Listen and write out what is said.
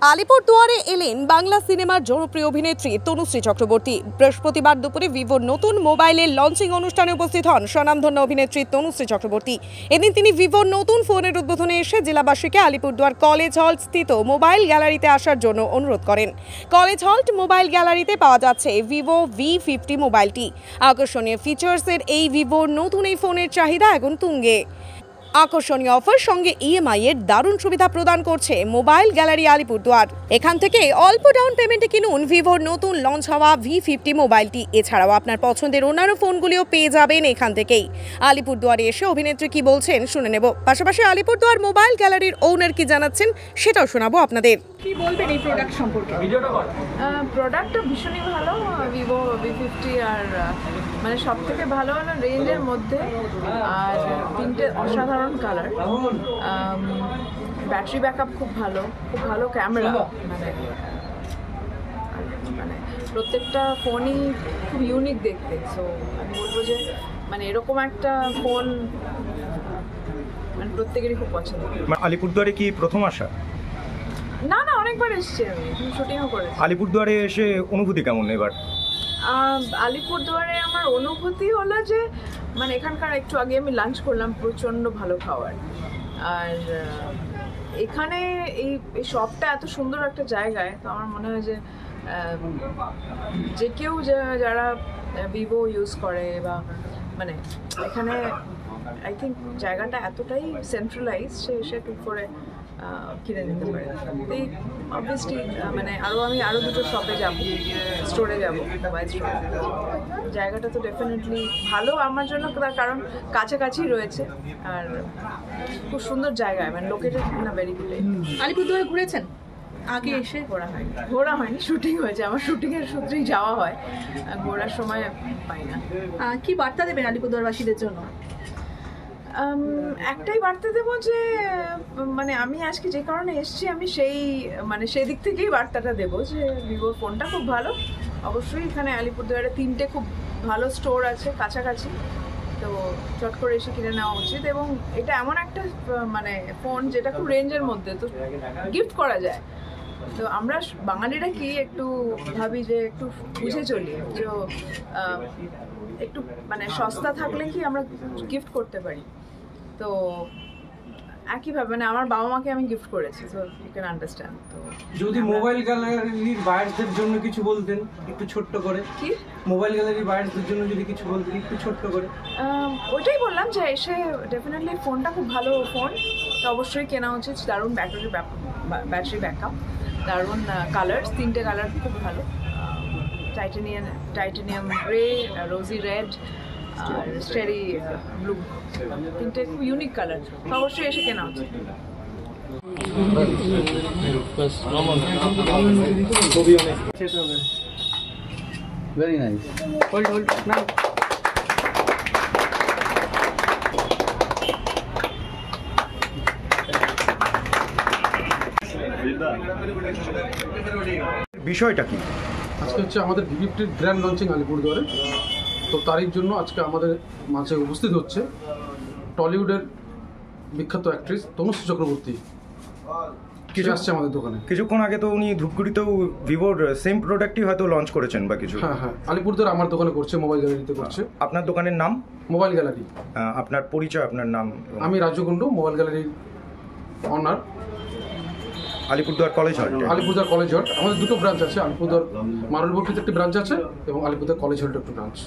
আলিপুরদুয়ারে এলেন বাংলা সিনেমার জনপ্রিয় অভিনেত্রী তনুশ্রী চক্রবর্তী। বৃহস্পতিবার দুপুরে ভিভোর নতুন মোবাইলের লঞ্চিং অনুষ্ঠানে উপস্থিত হন স্বনামধন্য অভিনেত্রী তনুশ্রী চক্রবর্তী। এদিন তিনি ভিভোর নতুন ফোনের উদ্বোধনে এসে জেলাবাসীকে আলিপুরদুয়ার কলেজ হল স্থিত মোবাইল গ্যালারিতে আসার জন্য অনুরোধ করেন। কলেজ হল মোবাইল গ্যালারিতে পাওয়া যাচ্ছে ভিভো V50 মোবাইলটি। আকর্ষণীয় ফিচার্সের এই ভিভোর নতুন এই ফোনের চাহিদা এখন তুঙ্গে। আকর্ষণীয় অফার সঙ্গে ইএমআই এর দারুণ সুবিধা প্রদান করছে মোবাইল গ্যালারি আলিপুরদুয়ার। এখান থেকে অল্প ডাউন পেমেন্টে কিনুন ভিভোর নতুন লঞ্চ হওয়া V50 মোবাইলটি। এছাড়াও আপনার পছন্দের অন্যান্য ফোনগুলিও পেয়ে যাবেন এখান থেকেই। আলিপুরদুয়ারে এসে অভিনেত্রী কি বলছেন শুনে নেব। পাশাপাশি আলিপুরদুয়ার মোবাইল গ্যালারির ওনার কি জানাচ্ছেন সেটাও শোনাবো আপনাদের। কি বলবেন এই প্রোডাক্ট সম্পর্কে? প্রোডাক্টটা ভীষণই ভালো। ভিভো V50 আর মানে সব থেকে ভালো হলো রেঞ্জের মধ্যে, আর তিনটে অসাধারণ কালার, ব্যাটারি ব্যাকআপ খুব ভালো ক্যামেরা, মানে প্রত্যেকটা ফোনই খুব ইউনিক দেখতে। সো আমি বলবো যে মানে এরকম একটা ফোন মানে প্রত্যেকেরই খুব পছন্দ। আলিপুরদুয়ারে কি প্রথম আসা? না, অনেকবার এসেছি, আমি শুটিংও করেছি। আলিপুরদুয়ারে এসে অনুভূতি কেমন এবার? আলিপুরদুয়ারে আমার অনুভূতি হলো যে মানে এখানকার একটু আগে আমি লাঞ্চ করলাম, প্রচণ্ড ভালো খাবার। আর এখানে এই শপটা এত সুন্দর একটা জায়গায়, তো আমার মনে হয় যে কেউ যারা ভিভো ইউজ করে বা মানে এখানে আই থিঙ্ক জায়গাটা এতটাই সেন্ট্রালাইজ, সে এসে ঠিক করে কিনে নিতে পারে। এই অবভিয়াসলি মানে আমি আরও দুটো শপে যাবো, স্টোরে যাবো, মোবাইল স্টোরে। জায়গাটা তো ডেফিনেটলি ভালো আমার জন্য, কারণ কাছাকাছি রয়েছে আর খুব সুন্দর জায়গায়, মানে লোকেটেড না ভেরি গুড। আলিপুরদুয়ারে ঘুরেছেন আগে? এসে ঘোরা হয়নি, শুটিং হয়েছে। আমার শুটিংয়ের সূত্রেই যাওয়া হয়, ঘোরার সময় পাই না। কি বার্তা দেবেন আলিপুরদুয়ারবাসীদের জন্য? একটাই বার্তা দেবো যে মানে আমি আজকে যে কারণে এসেছি, আমি সেই দিক থেকেই বার্তাটা দেবো যে ভিভোর ফোনটা খুব ভালো। অবশ্যই এখানে আলিপুরদুয়ারে 3টে খুব ভালো স্টোর আছে কাছাকাছি, তো চট করে এসে কিনে নেওয়া উচিত। এবং এটা এমন একটা মানে ফোন যেটা খুব রেঞ্জের মধ্যে, তো গিফট করা যায়। তো আমরা বাঙালিরা কি একটু ভাবি যে একটু বুঝে চলি, যে একটু মানে সস্তা থাকলে কি আমরা গিফট করতে পারি। তো একইভাবে মানে আমার বাবা মাকে আমি গিফট করেছি, সো ইউ ক্যান আন্ডারস্ট্যান্ড। তো যদি মোবাইল গ্যালারির বায়ার্সদের জন্য কিছু বলতেন একটু ছোট্ট করে। কি মোবাইল গ্যালারির বায়ার্সদের জন্য যদি কিছু বলতেন একটু ছোট্ট করে? ওইটাই বললাম যে এসে ডেফিনেটলি ফোনটা খুব ভালো ফোন, তো অবশ্যই কেনা উচিত। দারুণ ব্যাটারি ব্যাকআপ, দারুণ কালার, 3টে কালার খুব ভালো, টাইটানিয়াম গ্রে, রোজি রেড আর স্টেরি ব্লু, 3টে খুব ইউনিক কালার, তো অবশ্যই এসে কেনা উচিত। Very nice. Hold. Now. বিষয়টা কি? আজকে হচ্ছে আমাদের V50 গ্র্যান্ড লঞ্চিং আলিপুরদুয়ারে। তো তারিখ জন্য আজকে আমাদের মাঝে উপস্থিত হচ্ছে টলিউডের বিখ্যাত অ্যাক্ট্রেস তনুশ্রী চক্রবর্তী। কিছু আসছে আমাদের দোকানে। কিছুক্ষণ আগে তো উনি ধূপগুড়িতেও ভিভোর সেম প্রোডাক্টই হয়তো লঞ্চ করেছেন বা কিছু। হ্যাঁ, আলিপুরদুয়ার আমার দোকানে করছে, মোবাইল গ্যালারিতে করছে। আপনার দোকানের নাম? Mobile gallery. আপনার পরিচয়, আপনার নাম? আমি রাজু কুণ্ডু, মোবাইল গ্যালারির অনার। আলিপুরদুয়ার কলেজ হল। আলিপুরদুয়ার কলেজ হল আমাদের দুটো ব্রাঞ্চ আছে, আলিপুরদুয়ার মারুলবর্তিতে একটি ব্রাঞ্চ আছে এবং আলিপুরদুয়ার কলেজ হলটা একটি ব্রাঞ্চ।